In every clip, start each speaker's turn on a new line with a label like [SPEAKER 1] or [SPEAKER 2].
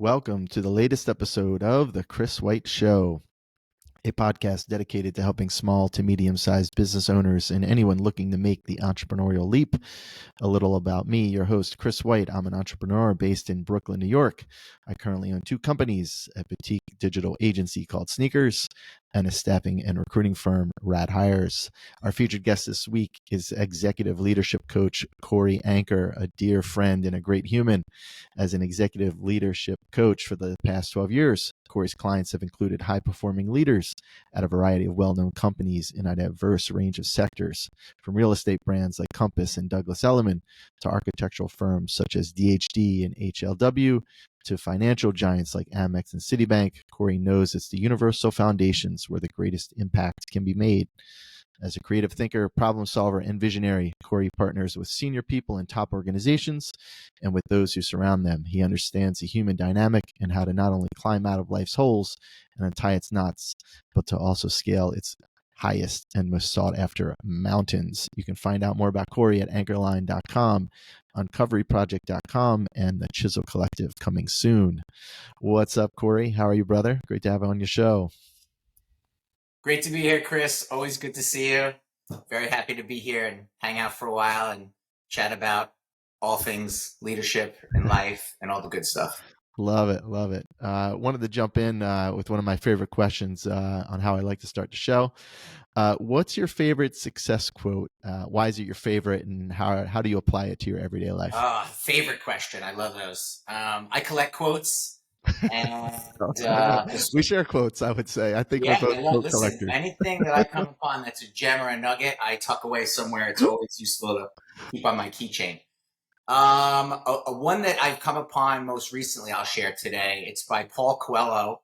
[SPEAKER 1] Welcome to the latest episode of The Chris White Show, a podcast dedicated to helping small to medium-sized business owners and anyone looking to make the entrepreneurial leap. A little about me, your host, Chris White. I'm an entrepreneur based in Brooklyn, New York. I currently own two companies, a boutique digital agency called Sneakers and a staffing and recruiting firm, Rad Hires. Our featured guest this week is executive leadership coach Corey Anker, a dear friend and a great human. As an executive leadership coach for the past 12 years, Corey's clients have included high-performing leaders at a variety of well-known companies in a diverse range of sectors, from real estate brands like Compass and Douglas Elliman to architectural firms such as DHD and HLW to financial giants like Amex and Citibank. Corey knows it's the universal foundations where the greatest impact can be made. As a creative thinker, problem solver, and visionary, Corey partners with senior people in top organizations and with those who surround them. He understands the human dynamic and how to not only climb out of life's holes and untie its knots, but to also scale its highest and most sought after mountains. You can find out more about Corey at anchorline.com, uncoveryproject.com, and the Chisel Collective coming soon. What's up, Corey? How are you, brother? Great to have you on your show.
[SPEAKER 2] Great to be here, Chris. Always good to see you. Very happy to be here and hang out for a while and chat about all things leadership and life and all the good stuff.
[SPEAKER 1] Love it. Love it. Wanted to jump in with one of my favorite questions on how I like to start the show. What's your favorite success quote? Why is it your favorite, and how do you apply it to your everyday life?
[SPEAKER 2] Favorite question. I love those. I collect quotes. And
[SPEAKER 1] we share quotes, I would say. I think we're both quote collectors.
[SPEAKER 2] Anything that I come upon that's a gem or a nugget, I tuck away somewhere. It's always useful to keep on my keychain. One that I've come upon most recently, I'll share today. It's by Paul Coelho,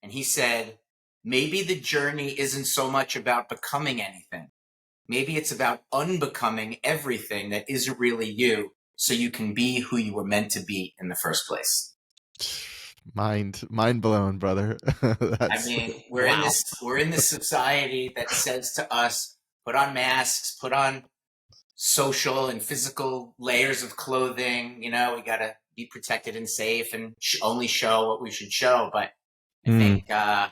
[SPEAKER 2] and he said, "Maybe the journey isn't so much about becoming anything. Maybe it's about unbecoming everything that isn't really you, so you can be who you were meant to be in the first place."
[SPEAKER 1] Mind blown, brother.
[SPEAKER 2] I mean, we're in this society that says to us, put on masks, put on social and physical layers of clothing. You know, we got to be protected and safe and only show what we should show. But I think at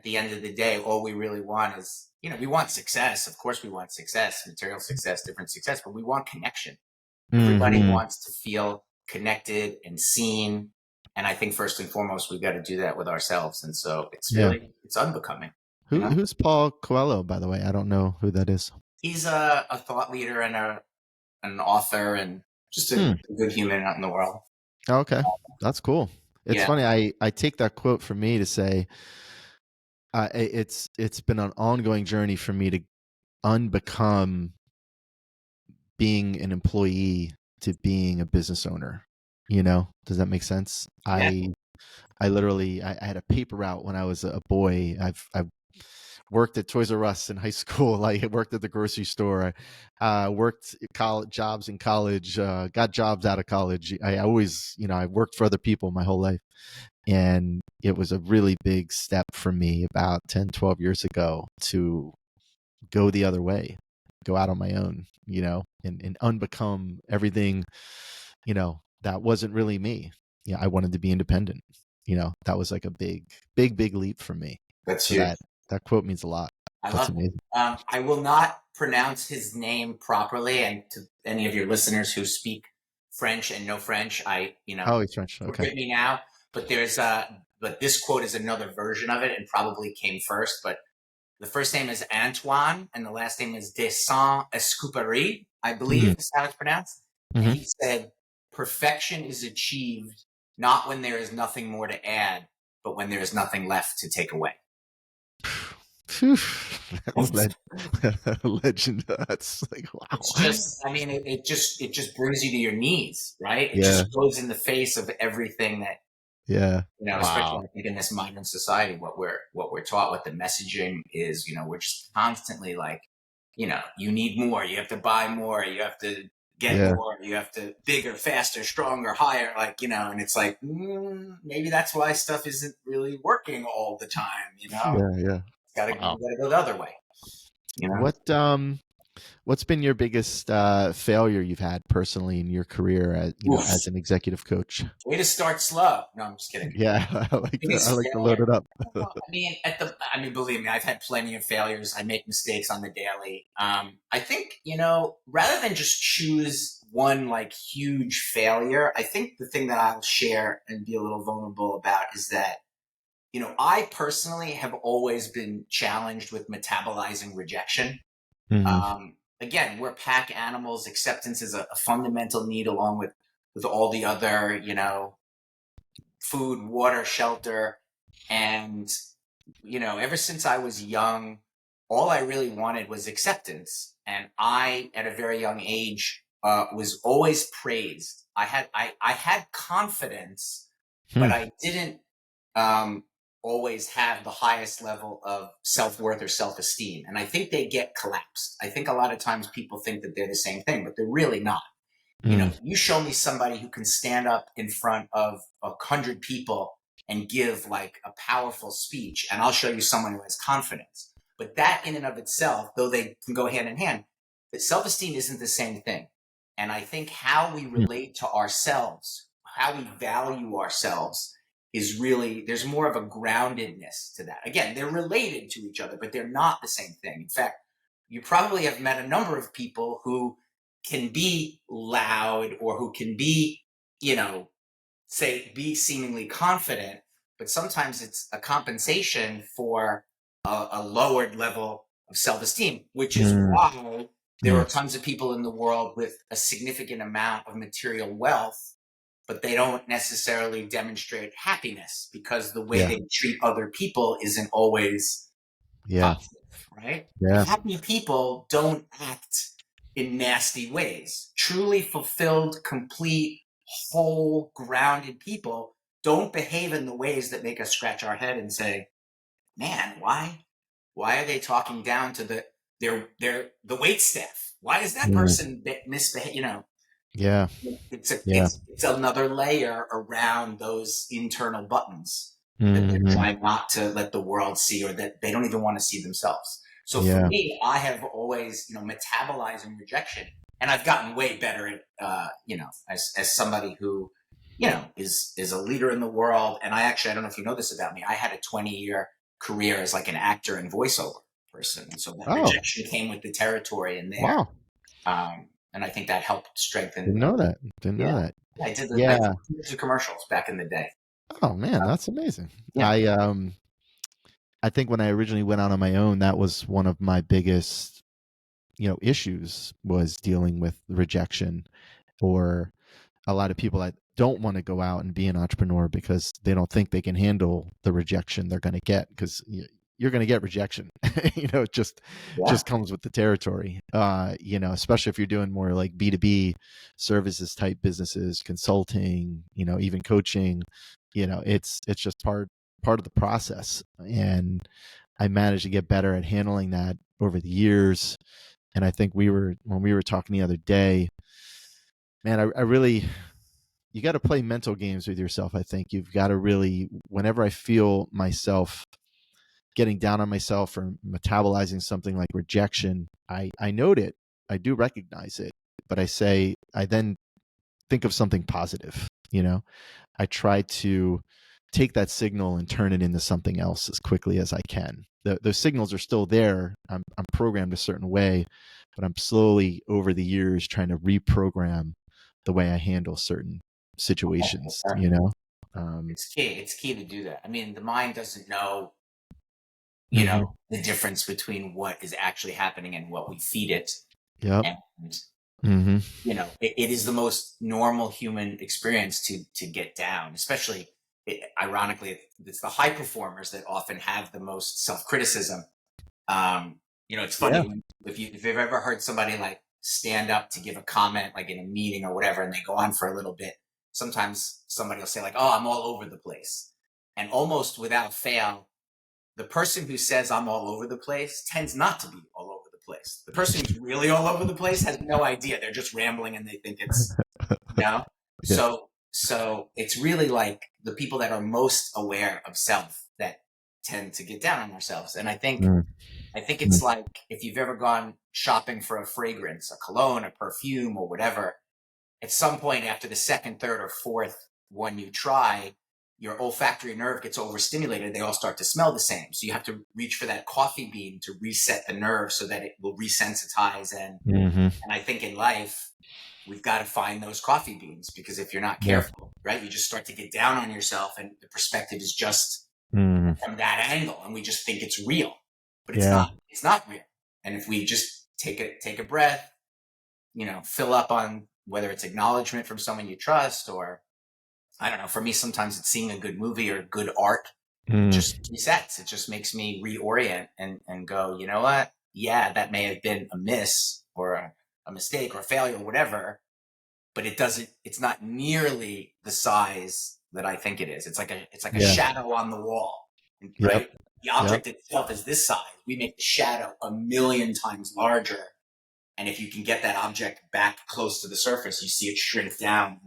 [SPEAKER 2] the end of the day, all we really want is, we want success. Of course, we want success, material success, different success, but we want connection. Everybody wants to feel connected and seen. And I think first and foremost, we've got to do that with ourselves. And so it's really, it's unbecoming.
[SPEAKER 1] Who's Paul Coelho, by the way? I don't know who that is.
[SPEAKER 2] He's a thought leader and an author and just a good human out in the world.
[SPEAKER 1] Okay. That's cool. It's funny. I take that quote from me to say, it's been an ongoing journey for me to unbecome being an employee to being a business owner. Does that make sense? Yeah. I literally had a paper route when I was a boy. I've worked at Toys R Us in high school. I worked at the grocery store. I worked jobs in college, got jobs out of college. I always, I worked for other people my whole life. And it was a really big step for me about 10, 12 years ago to go the other way, go out on my own, and unbecome everything, that wasn't really me. I wanted to be independent. That was like a big leap for me.
[SPEAKER 2] That's huge.
[SPEAKER 1] That quote means a lot.
[SPEAKER 2] That's amazing. I will not pronounce his name properly, and to any of your listeners who speak French and know French,
[SPEAKER 1] oh, he's French. Okay.
[SPEAKER 2] Forgive me now, but but this quote is another version of it and probably came first. But the first name is Antoine, and the last name is de Saint-Exupéry, I believe is how it's pronounced. And he said, "Perfection is achieved not when there is nothing more to add, but when there is nothing left to take away."
[SPEAKER 1] Legend. That's like, wow.
[SPEAKER 2] It's just, it just brings you to your knees, right? It just goes in the face of everything that, especially I think in this modern society, what we're taught, what the messaging is, we're just constantly like, you need more, you have to buy more, you have to get more, you have to bigger, faster, stronger, higher, and it's like, maybe that's why stuff isn't really working all the time,
[SPEAKER 1] Yeah.
[SPEAKER 2] Gotta go the other way.
[SPEAKER 1] What's been your biggest failure you've had personally in your career as
[SPEAKER 2] Oof.
[SPEAKER 1] as an executive coach?
[SPEAKER 2] Way to start slow. No, I'm just kidding.
[SPEAKER 1] Yeah, I
[SPEAKER 2] Biggest
[SPEAKER 1] like to load
[SPEAKER 2] failure.
[SPEAKER 1] it up.
[SPEAKER 2] I mean, believe me, I've had plenty of failures. I make mistakes on the daily. I think, rather than just choose one like huge failure, I think the thing that I'll share and be a little vulnerable about is that, I personally have always been challenged with metabolizing rejection.
[SPEAKER 1] Hmm.
[SPEAKER 2] Again, we're pack animals. Acceptance is a fundamental need along with all the other, food, water, shelter. And, ever since I was young, all I really wanted was acceptance. And I, at a very young age, was always praised. I had confidence,
[SPEAKER 1] Hmm.
[SPEAKER 2] but I didn't um, always have the highest level of self-worth or self-esteem. And I think they get collapsed. I think a lot of times people think that they're the same thing, but they're really not.
[SPEAKER 1] Mm.
[SPEAKER 2] You show me somebody who can stand up in front of 100 people and give like a powerful speech, and I'll show you someone who has confidence. But that in and of itself, though they can go hand in hand, but self-esteem isn't the same thing. And I think how we
[SPEAKER 1] Mm.
[SPEAKER 2] relate to ourselves, how we value ourselves is really, there's more of a groundedness to that. Again, they're related to each other, but they're not the same thing. In fact, you probably have met a number of people who can be loud or who can be, be seemingly confident, but sometimes it's a compensation for a lowered level of self-esteem, which is
[SPEAKER 1] Mm.
[SPEAKER 2] why there are
[SPEAKER 1] Mm.
[SPEAKER 2] tons of people in the world with a significant amount of material wealth, but they don't necessarily demonstrate happiness because the way
[SPEAKER 1] Yeah.
[SPEAKER 2] they treat other people isn't always
[SPEAKER 1] Yeah.
[SPEAKER 2] positive, right?
[SPEAKER 1] Yeah.
[SPEAKER 2] Happy people don't act in nasty ways. Truly fulfilled, complete, whole, grounded people don't behave in the ways that make us scratch our head and say, "Man, why are they talking down to the wait staff? Why is that
[SPEAKER 1] Mm.
[SPEAKER 2] person misbehave?"
[SPEAKER 1] Yeah. Yeah.
[SPEAKER 2] It's another layer around those internal buttons that they're
[SPEAKER 1] Hmm.
[SPEAKER 2] trying not to let the world see, or that they don't even want to see themselves. So for
[SPEAKER 1] Yeah.
[SPEAKER 2] me, I have always, metabolizing rejection, and I've gotten way better at, as somebody who, is a leader in the world. And I don't know if you know this about me. I had a 20-year career as like an actor and voiceover person, and so that
[SPEAKER 1] Oh,
[SPEAKER 2] rejection came with the territory in there.
[SPEAKER 1] wow.
[SPEAKER 2] And I think that helped strengthen.
[SPEAKER 1] Didn't know that. Didn't know
[SPEAKER 2] Yeah,
[SPEAKER 1] that.
[SPEAKER 2] I did
[SPEAKER 1] Yeah.
[SPEAKER 2] the commercials back in the day.
[SPEAKER 1] Oh man, that's amazing.
[SPEAKER 2] Yeah.
[SPEAKER 1] I think when I originally went out on my own, that was one of my biggest, issues was dealing with rejection, or a lot of people that don't want to go out and be an entrepreneur because they don't think they can handle the rejection they're going to get, because you're going to get rejection. It
[SPEAKER 2] Yeah.
[SPEAKER 1] just comes with the territory. Especially if you're doing more like B2B services type businesses, consulting, even coaching. It's just part of the process. And I managed to get better at handling that over the years. And I think when we were talking the other day, man, I really, you got to play mental games with yourself. I think you've got to really, whenever I feel myself getting down on myself or metabolizing something like rejection, I note it. I do recognize it, but I then think of something positive. I try to take that signal and turn it into something else as quickly as I can. Those signals are still there. I'm programmed a certain way, but I'm slowly over the years trying to reprogram the way I handle certain situations.
[SPEAKER 2] It's key. It's key to do that. I mean, the mind doesn't know,
[SPEAKER 1] Mhm.
[SPEAKER 2] the difference between what is actually happening and what we feed it.
[SPEAKER 1] Yep.
[SPEAKER 2] And,
[SPEAKER 1] Hmm.
[SPEAKER 2] it is the most normal human experience to get down, especially, ironically, it's the high performers that often have the most self-criticism. It's
[SPEAKER 1] Yeah.
[SPEAKER 2] funny if you've ever heard somebody like stand up to give a comment, like in a meeting or whatever, and they go on for a little bit. Sometimes somebody will say like, "Oh, I'm all over the place," and almost without fail, the person who says I'm all over the place tends not to be all over the place. The person who's really all over the place has no idea. They're just rambling and they think it's, you know.
[SPEAKER 1] Yeah.
[SPEAKER 2] So it's really like the people that are most aware of self that tend to get down on themselves. And I think
[SPEAKER 1] Mm.
[SPEAKER 2] it's like if you've ever gone shopping for a fragrance, a cologne, a perfume, or whatever. At some point after the second, third, or fourth one you try, your olfactory nerve gets overstimulated. They all start to smell the same. So you have to reach for that coffee bean to reset the nerve so that it will resensitize. And I think in life, we've got to find those coffee beans, because if you're not careful, right, you just start to get down on yourself, and the perspective is just from that angle, and we just think it's real, but it's not. It's not real. And if we just take a breath, fill up on whether it's acknowledgement from someone you trust, or I don't know. For me, sometimes it's seeing a good movie or good art. It just resets. It just makes me reorient and go, you know what? Yeah, that may have been a miss or a mistake or a failure or whatever, but it's not nearly the size that I think it is. It's like a shadow on the wall, right? The object itself is this size. We make the shadow a million times larger. And if you can get that object back close to the surface, you see it shrink down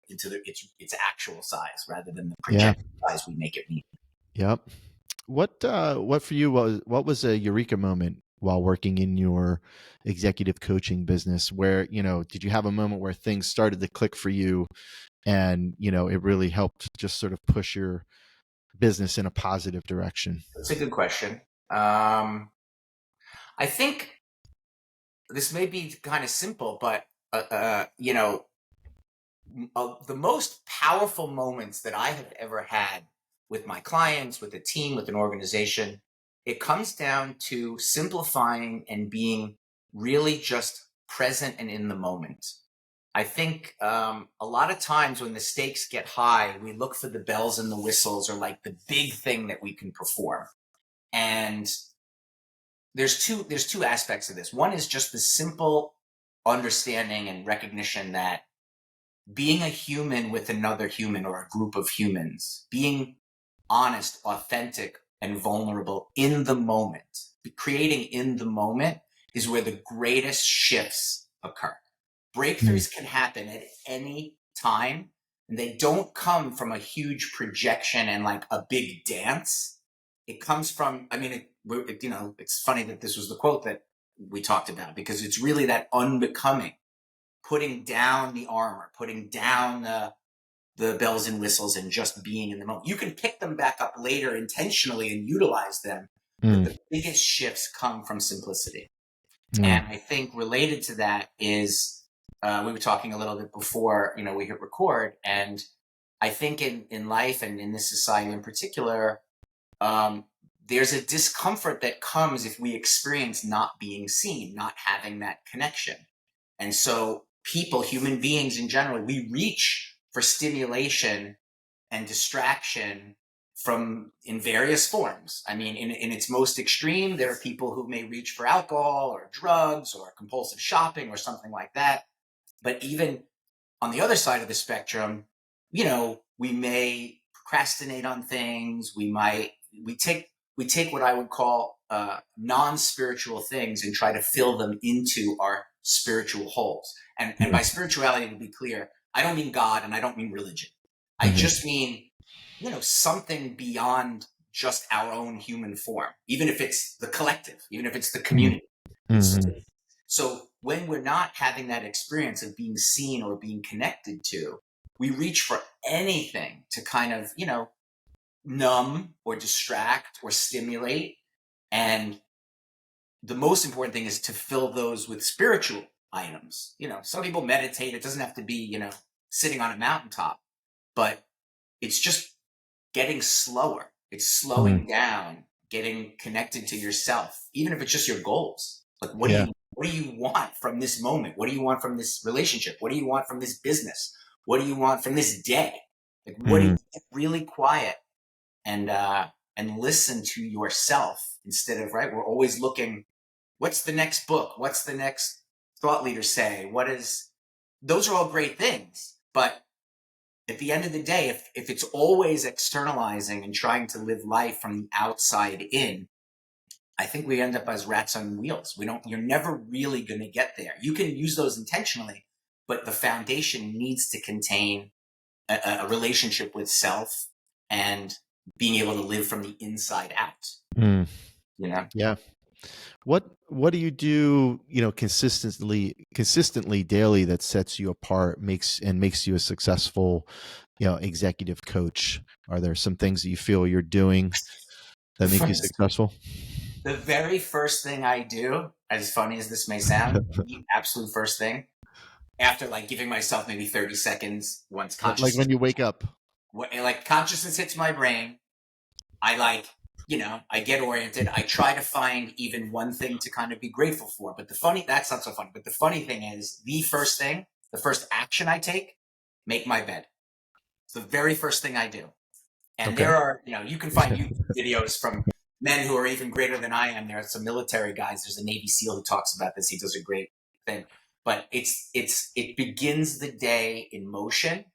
[SPEAKER 2] into its actual size, rather than the projected size we make it mean.
[SPEAKER 1] Yep. What for you was a eureka moment while working in your executive coaching business, where, did you have a moment where things started to click for you, and, it really helped just sort of push your business in a positive direction?
[SPEAKER 2] That's a good question. I think this may be kind of simple, but the most powerful moments that I have ever had with my clients, with a team, with an organization, it comes down to simplifying and being really just present and in the moment. I think a lot of times when the stakes get high, we look for the bells and the whistles, or like the big thing that we can perform. And there's two aspects of this. One is just the simple understanding and recognition that being a human with another human, or a group of humans, being honest, authentic, and vulnerable in the moment, creating in the moment, is where the greatest shifts occur. Breakthroughs can happen at any time, and they don't come from a huge projection and like a big dance. It comes from, it's funny that this was the quote that we talked about, because it's really that unbecoming, putting down the armor, putting down the bells and whistles, and just being in the moment. You can pick them back up later intentionally and utilize them, but the biggest shifts come from simplicity. And I think related to that is, we were talking a little bit before, we hit record, and I think in life, and in this society in particular, there's a discomfort that comes if we experience not being seen, not having that connection. And so people, human beings in general, we reach for stimulation and distraction in various forms. I mean, in its most extreme, there are people who may reach for alcohol or drugs or compulsive shopping or something like that. But even on the other side of the spectrum, we may procrastinate on things. We take what I would call non-spiritual things and try to fill them into our spiritual holes. And by spirituality, to be clear, I don't mean God, and I don't mean religion. I just mean, something beyond just our own human form, even if it's the collective, even if it's the community. So when we're not having that experience of being seen or being connected to, we reach for anything to kind of, numb or distract or stimulate. And the most important thing is to fill those with spiritual items. Some people meditate. It doesn't have to be, sitting on a mountaintop, but it's just getting slower. It's slowing down, getting connected to yourself, even if it's just your goals. Like, what do you want from this moment? What do you want from this relationship? What do you want from this business? What do you want from this day? Like, what do you get really quiet and listen to yourself, instead of, right, we're always looking, what's the next book? What's the next thought leader say? Those are all great things. But at the end of the day, if it's always externalizing and trying to live life from the outside in, I think we end up as rats on wheels. You're never really going to get there. You can use those intentionally, but the foundation needs to contain a relationship with self and being able to live from the inside out.
[SPEAKER 1] Yeah. What do you do, consistently daily that sets you apart, makes you a successful, executive coach? Are there some things that you feel you're doing
[SPEAKER 2] The
[SPEAKER 1] that make you
[SPEAKER 2] first,
[SPEAKER 1] successful?
[SPEAKER 2] the very first thing I do, as funny as this may sound, the absolute first thing, after like giving myself maybe 30 seconds, once
[SPEAKER 1] Like when you wake up.
[SPEAKER 2] consciousness hits my brain, I I get oriented. I try to find even one thing to kind of be grateful for. But that's not so funny. But the funny thing is, the first action I take, make my bed. It's the very first thing I do. And
[SPEAKER 1] Okay.
[SPEAKER 2] there are, you can find YouTube videos from men who are even greater than I am. There are some military guys. There's a Navy SEAL who talks about this. He does a great thing. But it begins the day in motion,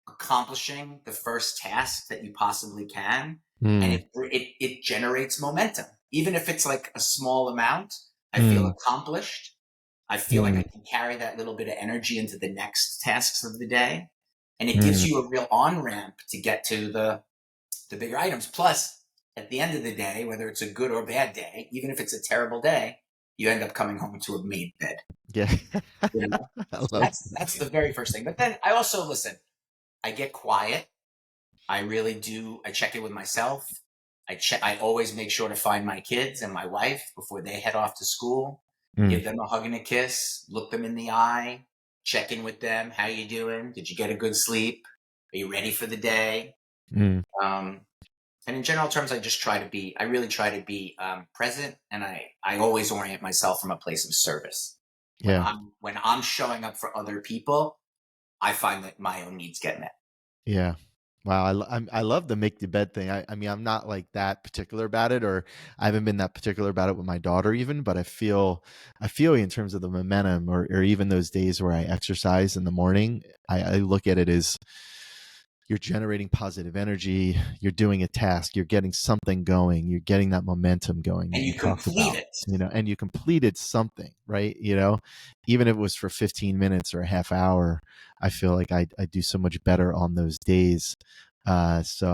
[SPEAKER 2] accomplishing the first task that you possibly can, and
[SPEAKER 1] Mm,
[SPEAKER 2] it generates momentum. Even if it's like a small amount, I feel
[SPEAKER 1] mm,
[SPEAKER 2] accomplished. I feel like
[SPEAKER 1] mm,
[SPEAKER 2] I can carry that little bit of energy into the next tasks of the day, and it gives
[SPEAKER 1] mm.
[SPEAKER 2] you a real on ramp to get to the bigger items. Plus, at the end of the day, whether it's a good or bad day, even if it's a terrible day, you end up coming home to a made bed.
[SPEAKER 1] Yeah.
[SPEAKER 2] You know?
[SPEAKER 1] I
[SPEAKER 2] So
[SPEAKER 1] love
[SPEAKER 2] that's the very first thing. But then I also listen. I get quiet. I really do. I check in with myself. I always make sure to find my kids and my wife before they head off to school.
[SPEAKER 1] mm,
[SPEAKER 2] Give them a hug and a kiss. Look them in the eye. Check in with them. How you doing? Did you get a good sleep? Are you ready for the day?
[SPEAKER 1] mm.
[SPEAKER 2] Um, and in general terms, I really try to be present, and I always orient myself from a place of service.
[SPEAKER 1] Yeah.
[SPEAKER 2] When I'm showing up for other people, I find that my own needs get met.
[SPEAKER 1] Yeah. Wow. I love the make the bed thing. I mean, I'm not like that particular about it, or I haven't been that particular about it with my daughter even, but I feel in terms of the momentum, or even those days where I exercise in the morning, I look at it as you're generating positive energy, you're doing a task, you're getting something going, you're getting that momentum going
[SPEAKER 2] And
[SPEAKER 1] that you
[SPEAKER 2] you
[SPEAKER 1] talked
[SPEAKER 2] complete
[SPEAKER 1] about,
[SPEAKER 2] it.
[SPEAKER 1] and you completed something, right? Even if it was for 15 minutes or a half hour, I feel like I do so much better on those days. So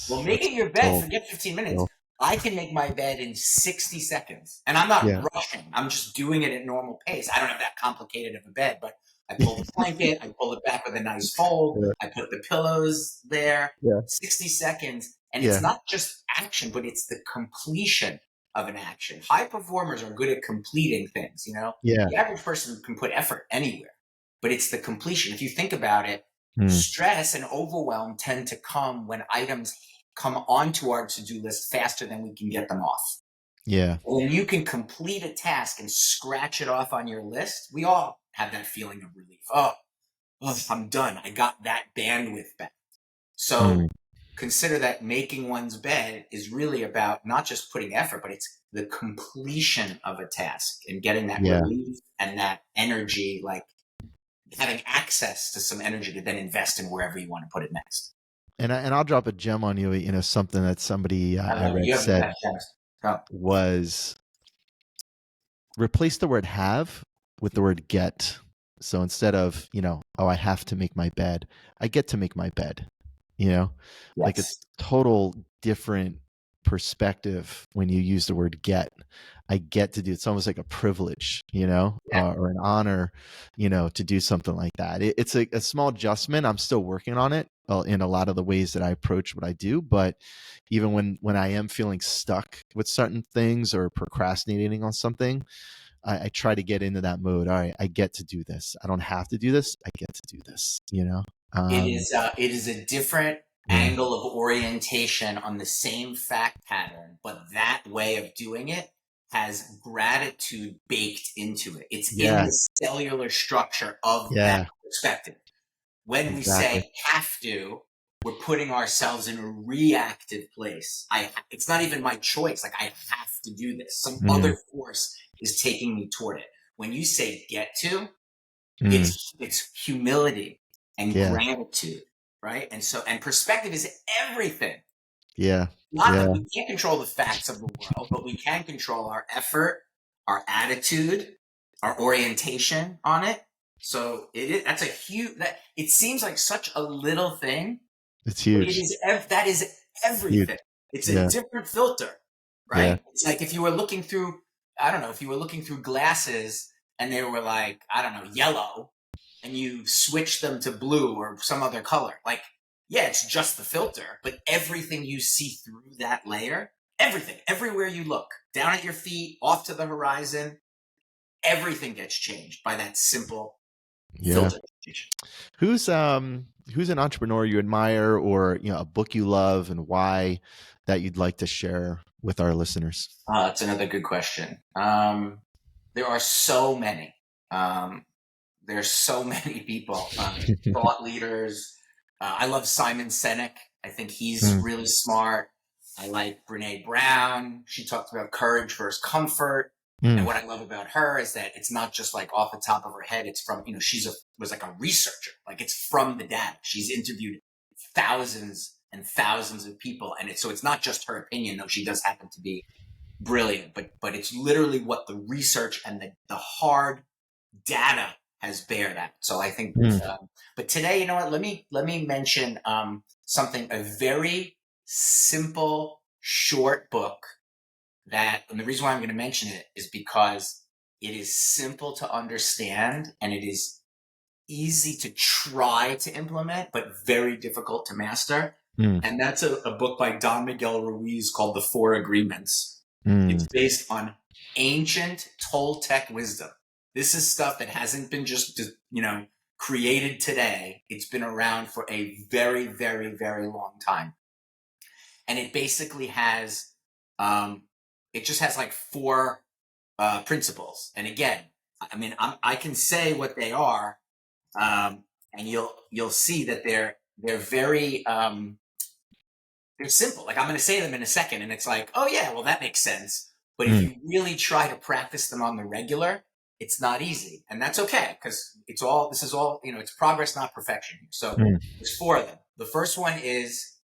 [SPEAKER 2] Well,
[SPEAKER 1] that's
[SPEAKER 2] making your bed,
[SPEAKER 1] so,
[SPEAKER 2] forget 15 minutes.
[SPEAKER 1] so
[SPEAKER 2] I can make my bed in 60 seconds. And I'm not
[SPEAKER 1] yeah.
[SPEAKER 2] rushing. I'm just doing it at normal pace. I don't have that complicated of a bed, but I pull the blanket, I pull it back with a nice fold,
[SPEAKER 1] Yeah.
[SPEAKER 2] I put the pillows there,
[SPEAKER 1] Yeah.
[SPEAKER 2] 60 seconds. And it's
[SPEAKER 1] Yeah.
[SPEAKER 2] not just action, but it's the completion of an action. High performers are good at completing things,
[SPEAKER 1] Yeah.
[SPEAKER 2] The average person can put effort anywhere, but it's the completion. If you think about it,
[SPEAKER 1] Mm,
[SPEAKER 2] stress and overwhelm tend to come when items come onto our to-do list faster than we can get them off.
[SPEAKER 1] yeah.
[SPEAKER 2] When you can complete a task and scratch it off on your list, we all have that feeling of relief. Oh, I'm done. I got that bandwidth back.
[SPEAKER 1] Mm,
[SPEAKER 2] So consider that making one's bed is really about not just putting effort, but it's the completion of a task and getting that
[SPEAKER 1] yeah.
[SPEAKER 2] relief and that energy, like having access to some energy to then invest in wherever you want to put it next.
[SPEAKER 1] And I'll drop a gem on you. Something that somebody
[SPEAKER 2] I
[SPEAKER 1] I
[SPEAKER 2] love it.
[SPEAKER 1] read
[SPEAKER 2] You have the
[SPEAKER 1] said
[SPEAKER 2] best chance. Oh,
[SPEAKER 1] was replace the word have with the word get. So instead of, oh, I have to make my bed, I get to make my bed, like it's
[SPEAKER 2] yes.
[SPEAKER 1] total different perspective when you use the word get. I get to do it's almost like a privilege,
[SPEAKER 2] Yeah.
[SPEAKER 1] or an honor, to do something like that. It's a small adjustment. I'm still working on it in a lot of the ways that I approach what I do. But even when I am feeling stuck with certain things or procrastinating on something, I try to get into that mode. All right, I get to do this. I don't have to do this. I get to do this. Um,
[SPEAKER 2] It is a different
[SPEAKER 1] yeah,
[SPEAKER 2] angle of orientation on the same fact pattern, but that way of doing it has gratitude baked into it. It's in
[SPEAKER 1] yeah,
[SPEAKER 2] the cellular structure of that
[SPEAKER 1] yeah,
[SPEAKER 2] perspective. When we
[SPEAKER 1] exactly.
[SPEAKER 2] say have to, we're putting ourselves in a reactive place. It's not even my choice. Like I have to do this. Some
[SPEAKER 1] Mm,
[SPEAKER 2] other force is taking me toward it. When you say get to,
[SPEAKER 1] mm,
[SPEAKER 2] it's humility and
[SPEAKER 1] yeah,
[SPEAKER 2] gratitude, right? And perspective is everything.
[SPEAKER 1] yeah,
[SPEAKER 2] Not
[SPEAKER 1] yeah.
[SPEAKER 2] that we can't control the facts of the world, but we can control our effort, our attitude, our orientation on it. So that's a huge, that it seems like such a little thing,
[SPEAKER 1] It's
[SPEAKER 2] but it
[SPEAKER 1] huge.
[SPEAKER 2] is that is
[SPEAKER 1] It's huge.
[SPEAKER 2] everything. It's a
[SPEAKER 1] Yeah,
[SPEAKER 2] different filter,
[SPEAKER 1] Yeah.
[SPEAKER 2] right? It's like if you were looking through, I don't know, if you were looking through glasses and they were like, I don't know, yellow, and you switch them to blue or some other color, like, yeah, it's just the filter, but everything you see through that layer, everything, everywhere you look, down at your feet, off to the horizon, everything gets changed by that simple
[SPEAKER 1] Yeah.
[SPEAKER 2] filter.
[SPEAKER 1] Who's an entrepreneur you admire, or a book you love, and why, that you'd like to share with our listeners?
[SPEAKER 2] That's another good question. There are so many. There's so many people, thought leaders. I love Simon Sinek. I think he's really smart. I like Brene Brown. She talked about courage versus comfort. And what I love about her is that it's not just like off the top of her head. It's from, was like a researcher. Like it's from the data. She's interviewed thousands and thousands of people. And so it's not just her opinion, though she does happen to be brilliant, but it's literally what the research and the hard data has bear that. So I think, but today, you know what, let me mention, something, a very simple, short book and the reason why I'm going to mention it is because it is simple to understand and it is easy to try to implement, but very difficult to master. And that's a book by Don Miguel Ruiz called The Four Agreements. It's based on ancient Toltec wisdom. This is stuff that hasn't been just, created today. It's been around for a very, very, very long time. And it basically has, it just has like four principles. And again, I mean, I can say what they are, and you'll see that they're very, they're simple. Like I'm going to say them in a second, and it's like, oh yeah, well that makes sense. But if you really try to practice them on the regular, it's not easy, and that's okay because this is all, it's progress, not perfection. So there's four of them. The first one is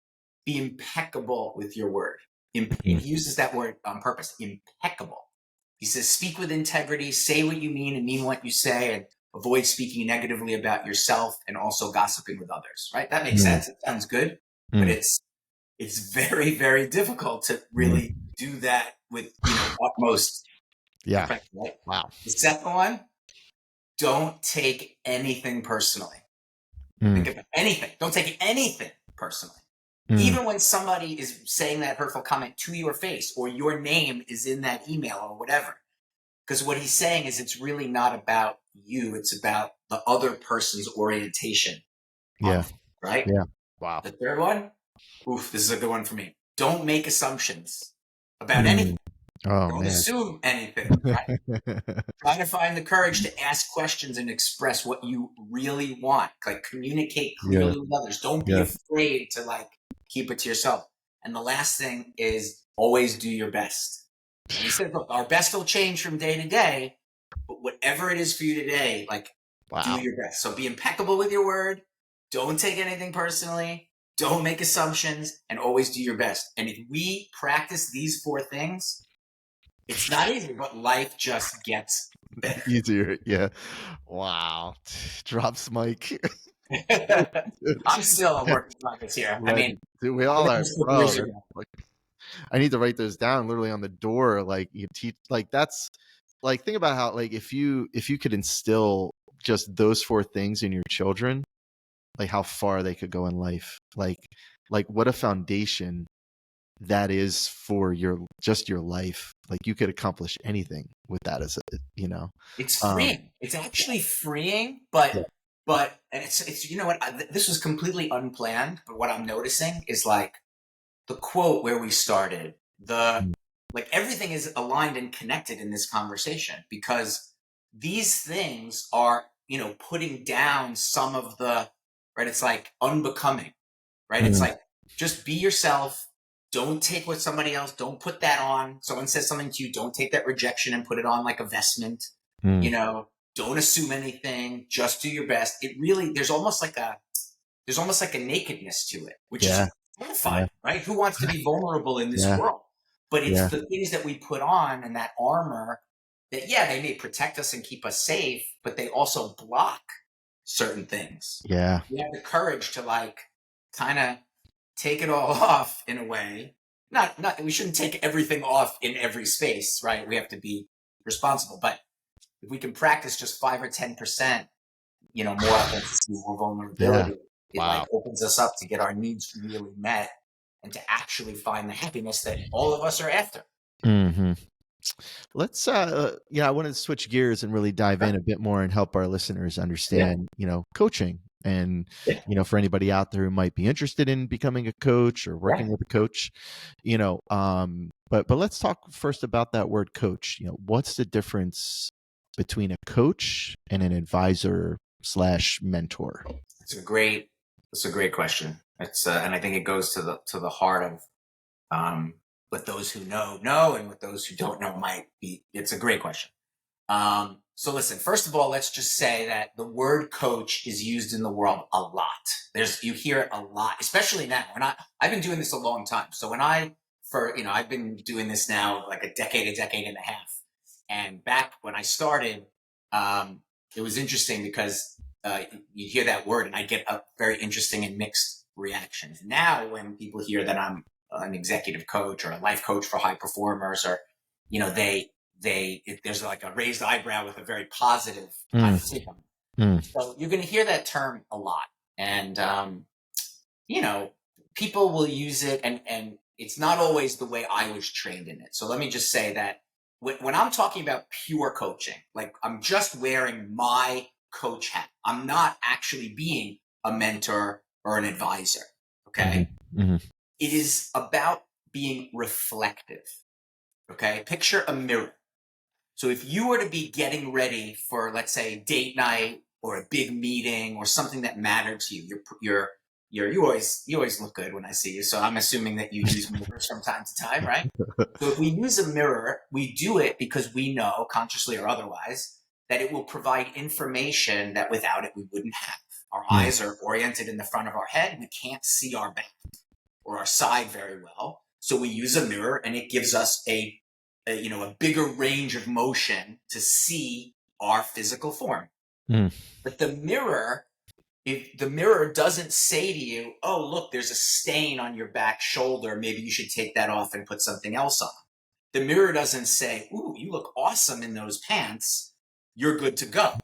[SPEAKER 2] be impeccable with your word. And he uses that word on purpose, impeccable. He says, speak with integrity, say what you mean and mean what you say, and avoid speaking negatively about yourself and also gossiping with others, right? That makes sense. It sounds good, but it's very, very difficult to really do that with, utmost effect, right?
[SPEAKER 1] Wow.
[SPEAKER 2] The second one, don't take anything personally. Think about anything. Don't take anything personally. Even when somebody is saying that hurtful comment to your face or your name is in that email or whatever. Because what he's saying is it's really not about you. It's about the other person's orientation.
[SPEAKER 1] Yeah.
[SPEAKER 2] Right?
[SPEAKER 1] Yeah. Wow.
[SPEAKER 2] The third one, this is a good one for me. Don't make assumptions about anything.
[SPEAKER 1] Oh,
[SPEAKER 2] Don't
[SPEAKER 1] man.
[SPEAKER 2] assume anything. Right? Try to find the courage to ask questions and express what you really want. Like communicate clearly with others. Don't be afraid to keep it to yourself. And the last thing is always do your best. And he said, look, our best will change from day to day, but whatever it is for you today, do your best. So be impeccable with your word. Don't take anything personally. Don't make assumptions, and always do your best. And if we practice these four things, it's not easy, but life just gets better.
[SPEAKER 1] Easier. Yeah. Wow. Drops mic.
[SPEAKER 2] I'm still a work in progress here.
[SPEAKER 1] Right.
[SPEAKER 2] I mean,
[SPEAKER 1] we all are, bro. I need to write those down literally on the door. Like you teach, that's think about how, if you could instill just those four things in your children, how far they could go in life. Like what a foundation that is for your life. You could accomplish anything with that
[SPEAKER 2] it's freeing. It's actually freeing, but and it's this was completely unplanned, but what I'm noticing is the quote where we started, everything is aligned and connected in this conversation, because these things are, putting down some of the, right? It's like unbecoming, right? It's like, just be yourself. Don't take what somebody else, don't put that on. Someone says something to you, don't take that rejection and put it on like a vestment. Don't assume anything, just do your best. It really, there's almost like a nakedness to it, which is terrifying, right? Who wants to be vulnerable in this world? But it's the things that we put on and that armor that, they may protect us and keep us safe, but they also block certain things.
[SPEAKER 1] Yeah.
[SPEAKER 2] We have the courage to kind of take it all off in a way not we shouldn't take everything off in every space, right? We have to be responsible. But if we can practice just 5 or 10%, more authenticity, more vulnerability, it like opens us up to get our needs really met and to actually find the happiness that all of us are after.
[SPEAKER 1] Mm-hmm. Let's I want to switch gears and really dive in a bit more and help our listeners understand, coaching. And, for anybody out there who might be interested in becoming a coach or working with a coach, but let's talk first about that word coach. What's the difference between a coach and an advisor / mentor?
[SPEAKER 2] It's a great question. It's and I think it goes to the heart of what those who know, and what those who don't know might be. It's a great question. So listen, first of all, let's just say that the word coach is used in the world a lot. You hear it a lot, especially now. I've been doing this a long time. So I've been doing this now like a decade and a half. And back when I started, it was interesting because you hear that word and I get a very interesting and mixed reactions. Now, when people hear that I'm an executive coach or a life coach for high performers, or, there's like a raised eyebrow with a very positive kind of take on it. So you're going to hear that term a lot. And, people will use it and it's not always the way I was trained in it. So let me just say that when I'm talking about pure coaching, like I'm just wearing my coach hat. I'm not actually being a mentor or an advisor. Okay.
[SPEAKER 1] Mm-hmm.
[SPEAKER 2] It is about being reflective. Okay. Picture a mirror. So if you were to be getting ready for, let's say, date night or a big meeting or something that mattered to you, you always look good when I see you. So I'm assuming that you use mirrors from time to time, right? So if we use a mirror, we do it because we know, consciously or otherwise, that it will provide information that without it we wouldn't have. Our eyes are oriented in the front of our head. We can't see our back or our side very well. So we use a mirror and it gives us a bigger range of motion to see our physical form. But if the mirror doesn't say to you, oh, look, there's a stain on your back shoulder, maybe you should take that off and put something else on. The mirror doesn't say, ooh, you look awesome in those pants, you're good to go.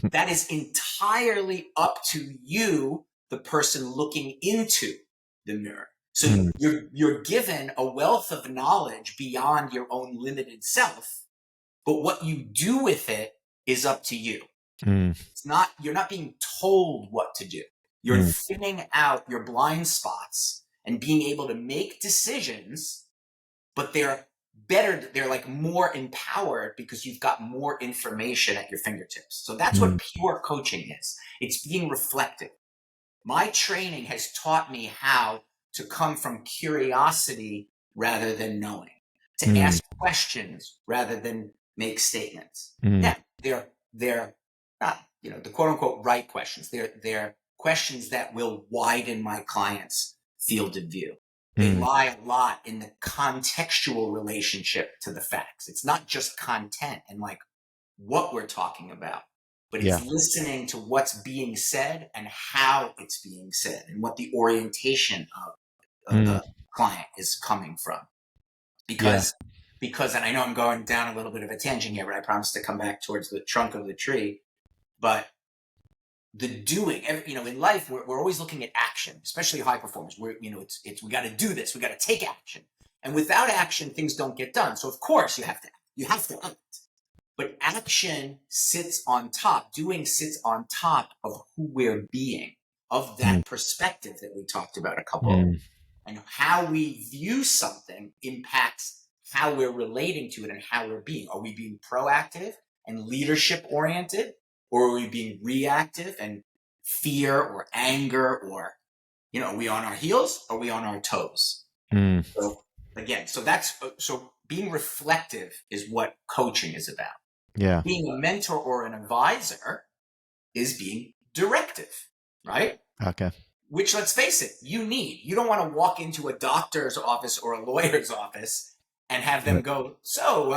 [SPEAKER 2] That is entirely up to you, the person looking into the mirror. So you're given a wealth of knowledge beyond your own limited self, but what you do with it is up to you. You're not being told what to do. You're thinning out your blind spots and being able to make decisions, but they're better. They're like more empowered because you've got more information at your fingertips. So that's what pure coaching is. It's being reflective. My training has taught me how to come from curiosity rather than knowing, to ask questions rather than make statements. Yeah, they're not, the quote unquote right questions. They're questions that will widen my client's field of view. They lie a lot in the contextual relationship to the facts. It's not just content and like what we're talking about, but it's listening to what's being said and how it's being said and what the orientation of the client is coming from. Because, and I know I'm going down a little bit of a tangent here, but I promise to come back towards the trunk of the tree. But the doing, in life, we're always looking at action, especially high performers. We got to do this. We got to take action. And without action, things don't get done. So of course you have to act. But action sits on top. Doing sits on top of who we're being, of that perspective that we talked about a couple of. And how we view something impacts how we're relating to it and how we're being. Are we being proactive and leadership oriented? Or are we being reactive and fear or anger, or, are we on our heels? Or are we on our toes? So again, so being reflective is what coaching is about.
[SPEAKER 1] Yeah.
[SPEAKER 2] Being a mentor or an advisor is being directive, right?
[SPEAKER 1] Okay.
[SPEAKER 2] Which, let's face it, you don't want to walk into a doctor's office or a lawyer's office and have them go, so,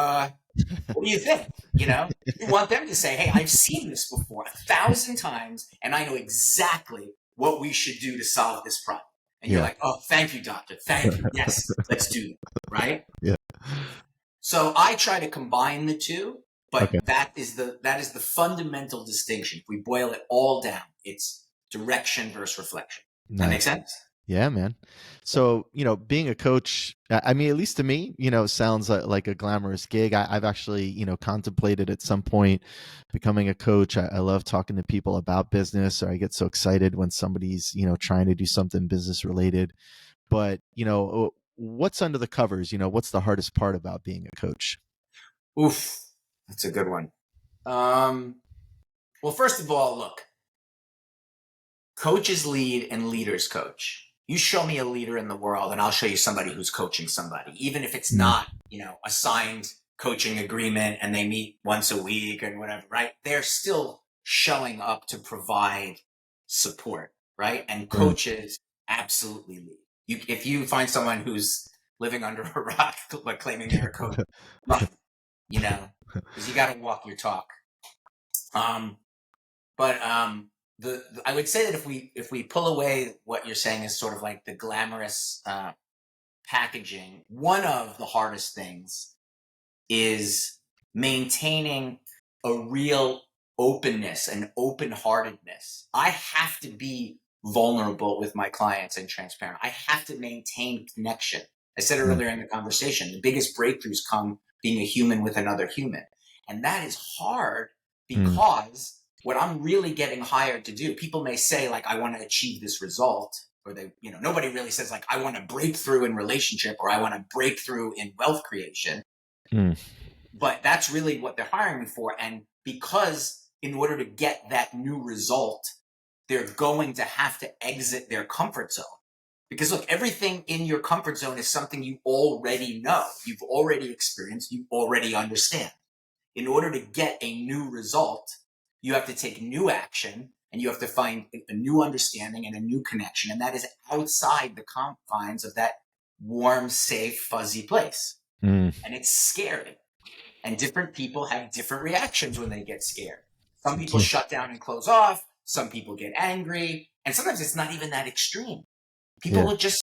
[SPEAKER 2] what do you think? You want them to say, hey, I've seen this before 1,000 times and I know exactly what we should do to solve this problem. And you're like, oh, thank you, doctor. Thank you. Yes, let's do it. Right?
[SPEAKER 1] Yeah.
[SPEAKER 2] So I try to combine the two, but
[SPEAKER 1] Okay.
[SPEAKER 2] that is the fundamental distinction. If we boil it all down, it's direction versus reflection.
[SPEAKER 1] Nice.
[SPEAKER 2] That makes sense?
[SPEAKER 1] Yeah, man. So, being a coach, I mean, at least to me, sounds like a glamorous gig. I've actually, contemplated at some point becoming a coach. I love talking to people about business, or I get so excited when somebody's, trying to do something business related. But, what's under the covers? What's the hardest part about being a coach?
[SPEAKER 2] Oof, that's a good one. Well, first of all, look, coaches lead and leaders coach. You show me a leader in the world and I'll show you somebody who's coaching somebody, even if it's not, a signed coaching agreement and they meet once a week and whatever, right? They're still showing up to provide support, right? And coaches absolutely lead. If you find someone who's living under a rock but claiming they're a coach, because you got to walk your talk. I would say that if we pull away what you're saying is sort of like the glamorous packaging, one of the hardest things is maintaining a real openness and open-heartedness. I have to be vulnerable with my clients and transparent. I have to maintain connection. I said earlier in the conversation, the biggest breakthroughs come being a human with another human. And that is hard because what I'm really getting hired to do, people may say like, I want to achieve this result, or nobody really says like, I want to break through in relationship, or I want to break through in wealth creation. But that's really what they're hiring me for. And because in order to get that new result, they're going to have to exit their comfort zone. Because look, everything in your comfort zone is something you already know, you've already experienced, you already understand. In order to get a new result, you have to take new action and you have to find a new understanding and a new connection. And that is outside the confines of that warm, safe, fuzzy place. And it's scary. And different people have different reactions when they get scared. Some people shut down and close off. Some people get angry. And sometimes it's not even that extreme. People will just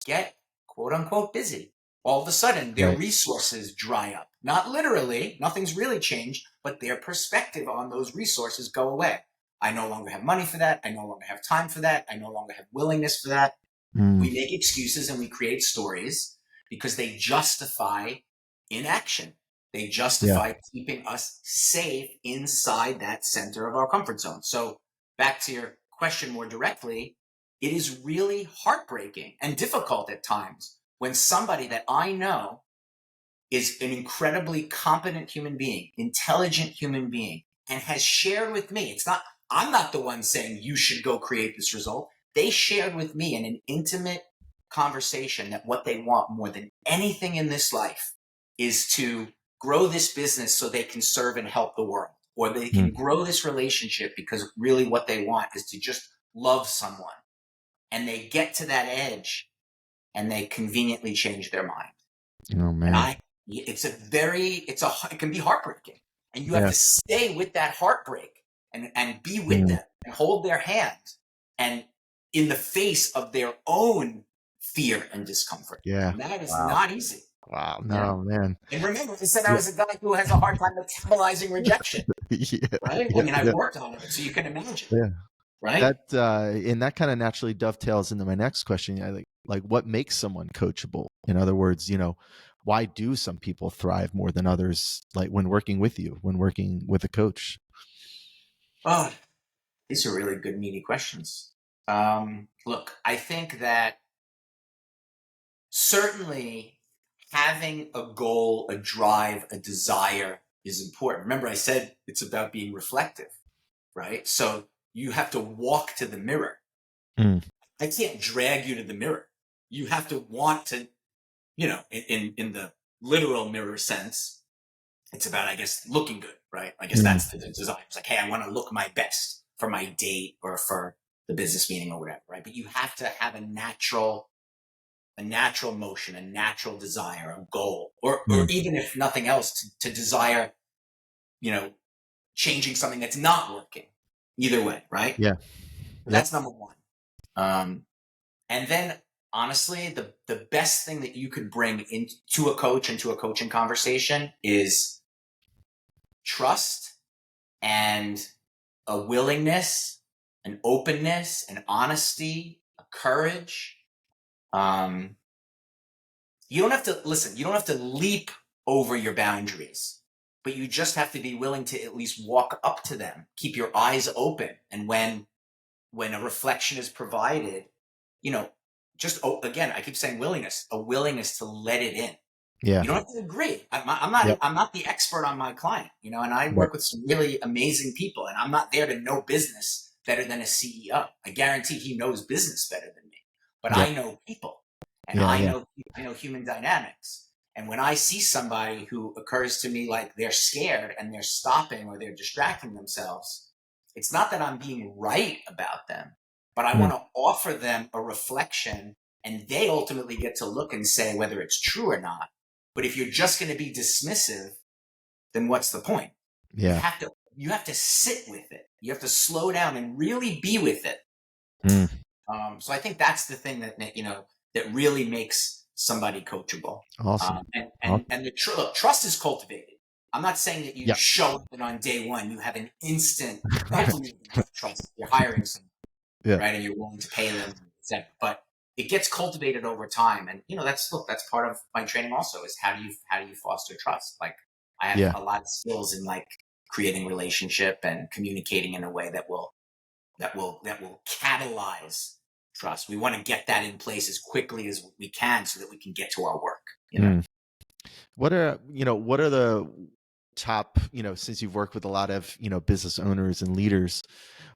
[SPEAKER 2] get, quote unquote, busy. All of a sudden, their resources dry up. Not literally, nothing's really changed, but their perspective on those resources go away. I no longer have money for that. I no longer have time for that. I no longer have willingness for that. We make excuses and we create stories because they justify inaction. They justify keeping us safe inside that center of our comfort zone. So back to your question more directly, it is really heartbreaking and difficult at times when somebody that I know is an incredibly competent human being, intelligent human being, and has shared with me, I'm not the one saying you should go create this result. They shared with me in an intimate conversation that what they want more than anything in this life is to grow this business so they can serve and help the world, or they can grow this relationship because really what they want is to just love someone. And they get to that edge and they conveniently change their mind.
[SPEAKER 1] Oh man.
[SPEAKER 2] And it can be heartbreaking. And you have to stay with that heartbreak and be with them and hold their hand and in the face of their own fear and discomfort.
[SPEAKER 1] Yeah.
[SPEAKER 2] And that is not easy.
[SPEAKER 1] Wow. No, man.
[SPEAKER 2] And remember, I said I was a guy who has a hard time metabolizing rejection. Right? I mean, I've worked on it, so you can imagine.
[SPEAKER 1] Yeah.
[SPEAKER 2] Right?
[SPEAKER 1] That kind of naturally dovetails into my next question. Like what makes someone coachable? In other words, why do some people thrive more than others? Like when working with you, when working with a coach?
[SPEAKER 2] Oh, these are really good, meaty questions. Look, I think that certainly having a goal, a drive, a desire is important. Remember, I said it's about being reflective, right? So you have to walk to the mirror. I can't drag you to the mirror. You have to want to, in the literal mirror sense, it's about, I guess, looking good, right? I guess that's the desire. It's like, hey, I want to look my best for my date or for the business meeting or whatever, right? But you have to have a natural motion, a natural desire, a goal, or even if nothing else, to desire, changing something that's not working. Either way, right?
[SPEAKER 1] Yeah.
[SPEAKER 2] That's number one. And then honestly, the best thing that you could bring into a coach, into a coaching conversation is trust and a willingness, an openness, an honesty, a courage. You don't have to listen, you don't have to leap over your boundaries, but you just have to be willing to at least walk up to them, keep your eyes open. And when a reflection is provided, you know, just, again, I keep saying willingness, a willingness to let it in.
[SPEAKER 1] Yeah.
[SPEAKER 2] You don't have to agree.
[SPEAKER 1] Yep.
[SPEAKER 2] I'm not the expert on my client, and I
[SPEAKER 1] Right.
[SPEAKER 2] work with some really amazing people, and I'm not there to know business better than a CEO. I guarantee he knows business better than me, but
[SPEAKER 1] Yep.
[SPEAKER 2] I know people, and
[SPEAKER 1] Yeah,
[SPEAKER 2] I know human dynamics. And when I see somebody who occurs to me like they're scared and they're stopping or they're distracting themselves, it's not that I'm being right about them, but I want to offer them a reflection, and they ultimately get to look and say whether it's true or not. But if you're just going to be dismissive, then what's the point?
[SPEAKER 1] Yeah.
[SPEAKER 2] You have to sit with it. You have to slow down and really be with it. So I think that's the thing that really makes somebody coachable.
[SPEAKER 1] Awesome.
[SPEAKER 2] And look, trust is cultivated. I'm not saying that you
[SPEAKER 1] Yeah.
[SPEAKER 2] show up and on day one you have an instant, hopefully you have trust. You're hiring someone, right? And you're willing to pay them, but it gets cultivated over time. And that's part of my training also, is how do you foster trust? Like, I have a lot of skills in like creating relationship and communicating in a way that will catalyze trust. We want to get that in place as quickly as we can so that we can get to our work.
[SPEAKER 1] What are the top, since you've worked with a lot of, business owners and leaders,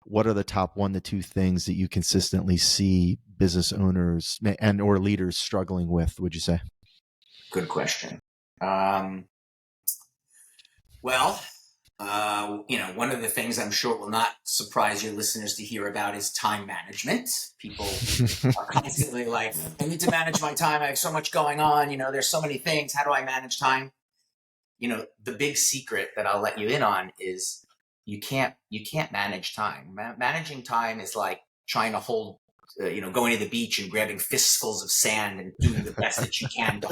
[SPEAKER 1] what are the top 1 to 2 things that you consistently see business owners and or leaders struggling with, would you say?
[SPEAKER 2] Good question. Well, one of the things I'm sure will not surprise your listeners to hear about is time management. People are constantly like, I need to manage my time. I have so much going on. There's so many things. How do I manage time? The big secret that I'll let you in on is you can't manage time. Managing time is like trying to hold, going to the beach and grabbing fistfuls of sand and doing the best that you can to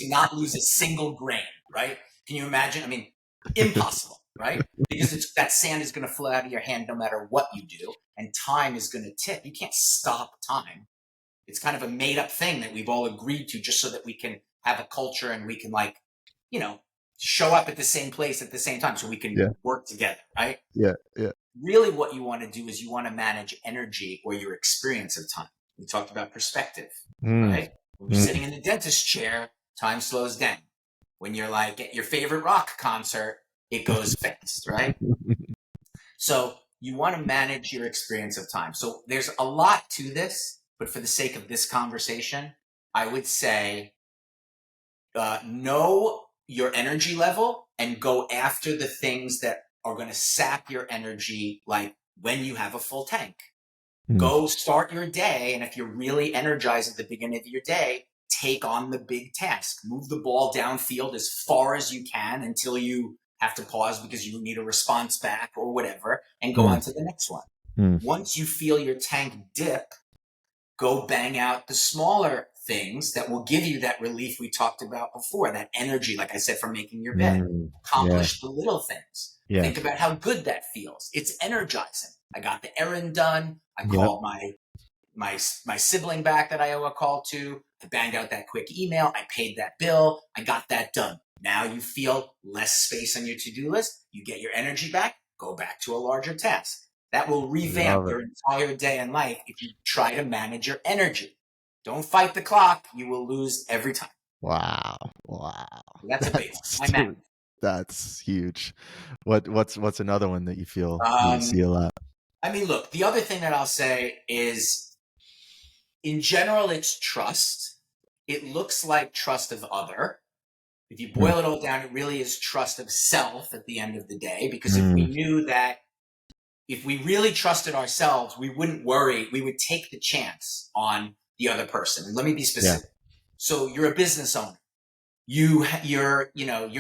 [SPEAKER 2] not lose a single grain, right? Can you imagine? I mean, impossible, right? Because that sand is going to flow out of your hand no matter what you do, and time is going to tick. You can't stop time. It's kind of a made up thing that we've all agreed to just so that we can have a culture and we can show up at the same place at the same time so we can work together, right?
[SPEAKER 1] Yeah.
[SPEAKER 2] Really what you want to do is you want to manage energy or your experience of time. We talked about perspective, right? When you're sitting in the dentist chair, time slows down. When you're like at your favorite rock concert, it goes fast, right? So you want to manage your experience of time. So there's a lot to this, but for the sake of this conversation, I would say know your energy level and go after the things that are going to sap your energy, like when you have a full tank. Go start your day, and if you're really energized at the beginning of your day, take on the big task. Move the ball downfield as far as you can until you have to pause because you need a response back or whatever, and go on to the next one. Once you feel your tank dip, go bang out the smaller things that will give you that relief we talked about before, that energy, like I said, from making your bed. Accomplish the little things. Think about how good that feels. It's energizing. I got the errand done. I called my sibling back that I owe a call to. I banged out that quick email. I paid that bill. I got that done. Now you feel less space on your to-do list. You get your energy back. Go back to a larger task. That will revamp your entire day and life if you try to manage your energy. Don't fight the clock. You will lose every time.
[SPEAKER 1] Wow.
[SPEAKER 2] That's a big one.
[SPEAKER 1] That's huge. What's another one that you feel you see a lot?
[SPEAKER 2] I mean, look, the other thing that I'll say is, in general, it's trust. It looks like trust of other. If you boil it all down, it really is trust of self at the end of the day. Because if we knew that, if we really trusted ourselves, we wouldn't worry. We would take the chance on the other person. And let me be specific. So you're a business owner. You're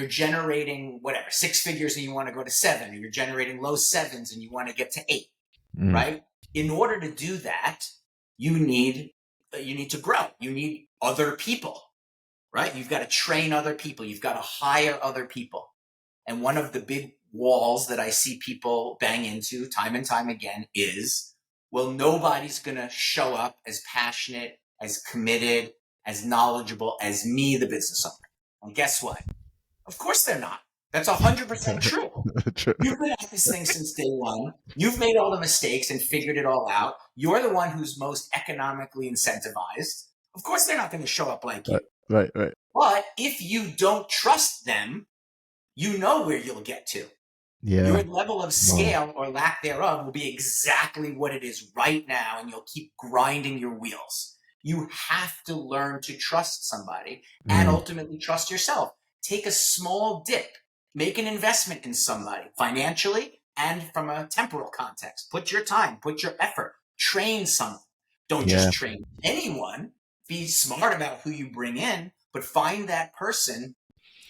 [SPEAKER 2] generating whatever 6 figures and you want to go to 7, or you're generating low 7s and you want to get to 8, right? In order to do that, you need to grow. You need other people, right? You've got to train other people. You've got to hire other people. And one of the big walls that I see people bang into time and time again is, well, nobody's going to show up as passionate, as committed, as knowledgeable as me, the business owner. And guess what? Of course they're not. That's 100% true. You've been at this thing since day one. You've made all the mistakes and figured it all out. You're the one who's most economically incentivized. Of course they're not going to show up like you.
[SPEAKER 1] Right.
[SPEAKER 2] But if you don't trust them, you know where you'll get to.
[SPEAKER 1] Yeah.
[SPEAKER 2] Your level of scale or lack thereof will be exactly what it is right now, and you'll keep grinding your wheels. You have to learn to trust somebody and ultimately trust yourself. Take a small dip. Make an investment in somebody financially and from a temporal context. Put your time, put your effort, train someone. Don't just train anyone. Be smart about who you bring in, but find that person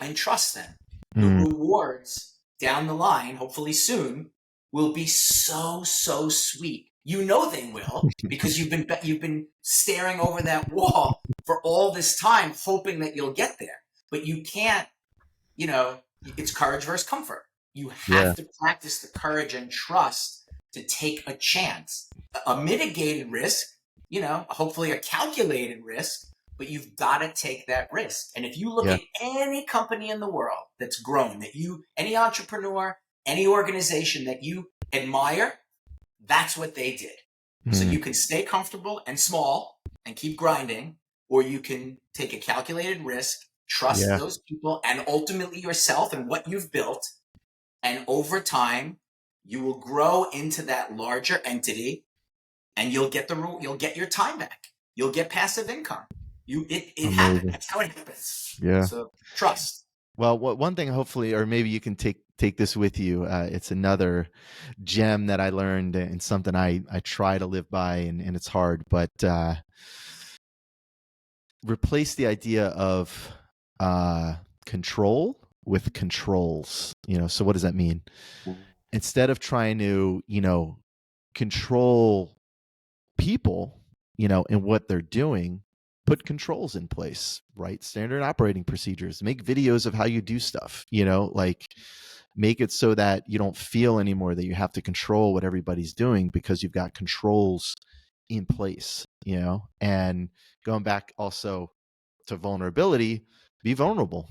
[SPEAKER 2] and trust them. The rewards down the line, hopefully soon, will be so sweet. You know they will, because you've been staring over that wall for all this time, hoping that you'll get there. But you can't, it's courage versus comfort. You have to practice the courage and trust to take a chance. A mitigated risk, hopefully a calculated risk, but you've got to take that risk. And if you look at any company in the world that's grown, any entrepreneur, any organization that you admire, that's what they did. So you can stay comfortable and small and keep grinding, or you can take a calculated risk, trust those people and ultimately yourself and what you've built. And over time, you will grow into that larger entity, and you'll get your time back. You'll get passive income. It happens. That's how it happens.
[SPEAKER 1] Yeah.
[SPEAKER 2] So trust.
[SPEAKER 1] Well, one thing, hopefully, or maybe you can take this with you. It's another gem that I learned, and something I try to live by, and it's hard, but replace the idea of control with controls. So what does that mean? Instead of trying to, control people, and what they're doing, put controls in place, right? Standard operating procedures, make videos of how you do stuff, like make it so that you don't feel anymore that you have to control what everybody's doing, because you've got controls in place, and going back also to vulnerability, be vulnerable.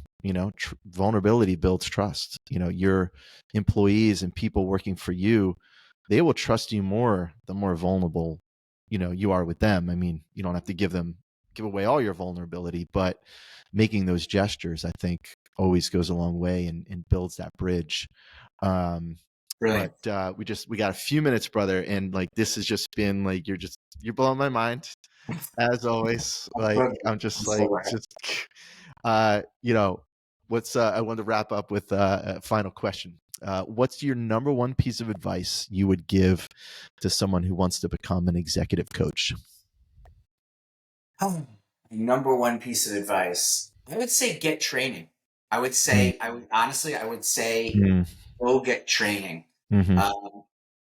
[SPEAKER 1] Vulnerability builds trust. Your employees and people working for you, they will trust you more the more vulnerable you are with them. I mean, you don't have to give away all your vulnerability, but making those gestures, I think, always goes a long way and builds that bridge.
[SPEAKER 2] Right.
[SPEAKER 1] But we got a few minutes, brother, and like this has just been like you're blowing my mind as always. Like I'm just like what's I want to wrap up with a final question. What's your number one piece of advice you would give to someone who wants to become an executive coach?
[SPEAKER 2] Number one piece of advice, I would say get training. I would say go get training.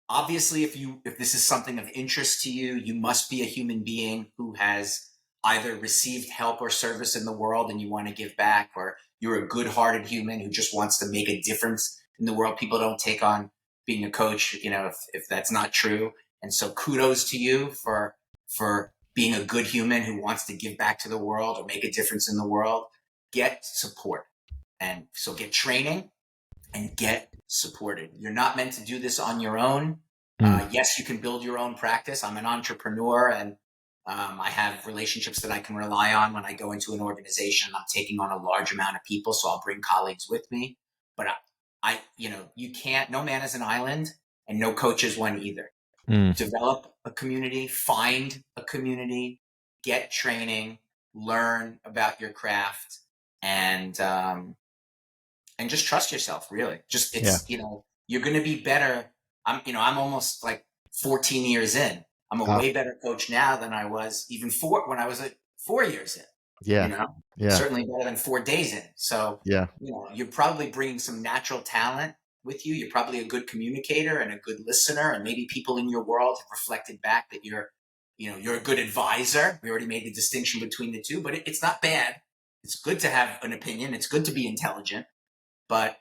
[SPEAKER 2] Obviously, if this is something of interest to you, you must be a human being who has either received help or service in the world and you want to give back, or you're a good-hearted human who just wants to make a difference in the world. People don't take on being a coach, if that's not true. And so kudos to you for being a good human who wants to give back to the world or make a difference in the world. Get support. And so get training and get supported. You're not meant to do this on your own. Yes, you can build your own practice. I'm an entrepreneur, and I have relationships that I can rely on when I go into an organization. I'm taking on a large amount of people, so I'll bring colleagues with me. But you can't. No man is an island, and no coach is one either. Develop a community, find a community, get training, learn about your craft, and just trust yourself. Really, you're going to be better. I'm almost like 14 years in. I'm a way better coach now than I was even when I was 4 years in.
[SPEAKER 1] Yeah.
[SPEAKER 2] Certainly better than 4 days in. So you're probably bringing some natural talent with you. You're probably a good communicator and a good listener, and maybe people in your world have reflected back that you're you're a good advisor. We already made the distinction between the two, but it's not bad. It's good to have an opinion. It's good to be intelligent, but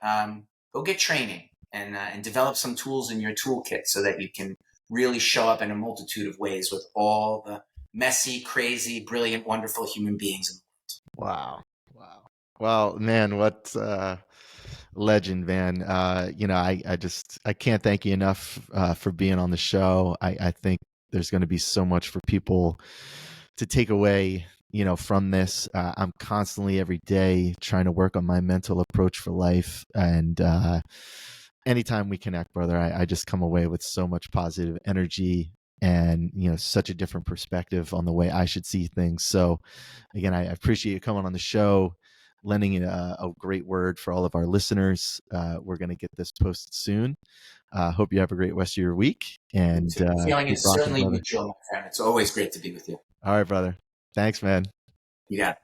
[SPEAKER 2] go get training and develop some tools in your toolkit so that you can really show up in a multitude of ways with all the messy, crazy, brilliant, wonderful human beings in the world.
[SPEAKER 1] Wow. Wow. Well, man, what legend, man. I can't thank you enough for being on the show. I think there's going to be so much for people to take away, from this. I'm constantly every day trying to work on my mental approach for life. And anytime we connect, brother, I just come away with so much positive energy and, such a different perspective on the way I should see things. So again, I appreciate you coming on the show, lending a great word for all of our listeners. We're going to get this posted soon. Hope you have a great rest of your week. And
[SPEAKER 2] The feeling
[SPEAKER 1] keep
[SPEAKER 2] is
[SPEAKER 1] rocking,
[SPEAKER 2] certainly
[SPEAKER 1] brother.
[SPEAKER 2] mutual, my friend. It's always great to be with you.
[SPEAKER 1] All right, brother. Thanks, man.
[SPEAKER 2] You got it.